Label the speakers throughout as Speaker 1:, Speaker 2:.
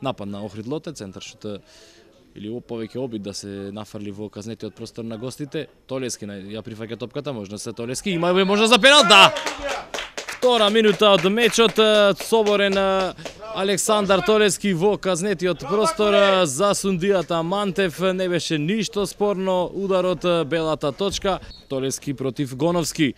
Speaker 1: напад на Охрид Лоте, центар шут или повеќе обид да се нафрли во казнетиот простор на гостите. Толески ја прифаќа топката, можна се Толески, има можна за пенал, да! Втора минута од мечот, соборен Александар Толески во казнетиот простор за сундијата Мантев, не беше ништо спорно, ударот белата точка, Толески против Гоновски.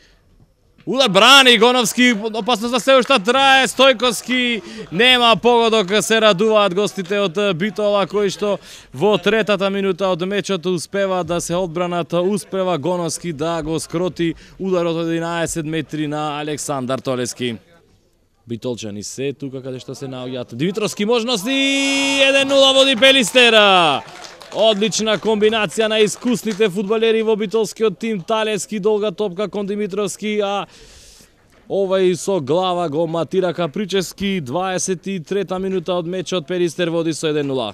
Speaker 1: Удар брани Гоновски, опасност за се уште трае, Стојковски нема погодок, се радуваат гостите од Битола кои што во третата минута од мечот успева да се одбранат, успева Гоновски да го скроти ударот од 11 метри на Александар Толески. Битолчани се тука каде што се наоѓаат Димитровски можности, 1-0 води Пелистера. Одлична комбинација на искусните фудбалери во битолскиот тим, Талески долга топка кон Димитровски, а овај со глава го матира Капричевски. 23-та минута од мечот, Пелистер води со 1-0.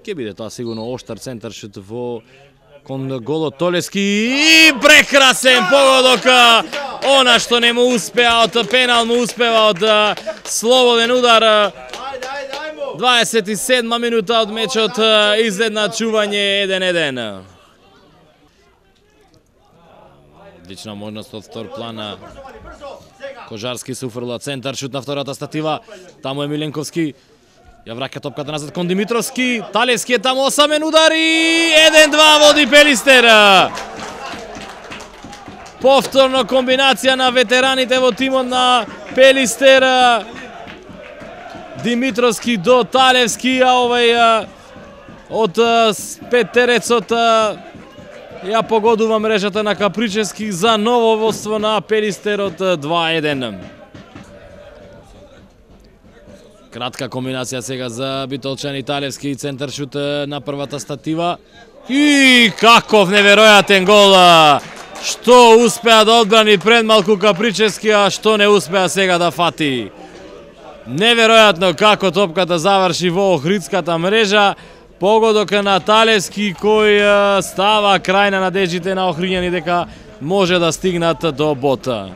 Speaker 1: Ке биде тоа сигурно оштар центар шут во кон голот Толески и прекрасен погодок, она што не му успеа од пенал, му успева од слободен удар. 27 минута од мечот, изедначување 1-1. Одлична можност од втор плана. Кожарски се уфрла центар шут на втората статива. Таму е Миленковски. Ја враќа топката назад кон Димитровски. Талески е таму, осамен удар и 1-2 води Пелистер. Повторно комбинација на ветераните во тимот на Пелистер. Димитровски до Талевски, а овај од петтерецот ја погодува мрежата на Капричевски за ново водство на Пелистер од 2-1. Кратка комбинација сега за битолчани, Талевски, центар шут на првата статива. И каков неверојатен гол! Што успеа да одбрани пред малку Капричевски, а што не успеа сега да фати. Неверојатно како топката заврши во охридската мрежа. Погодок на Талевски кој става крај на надеждите на охрињани дека може да стигнат до бота.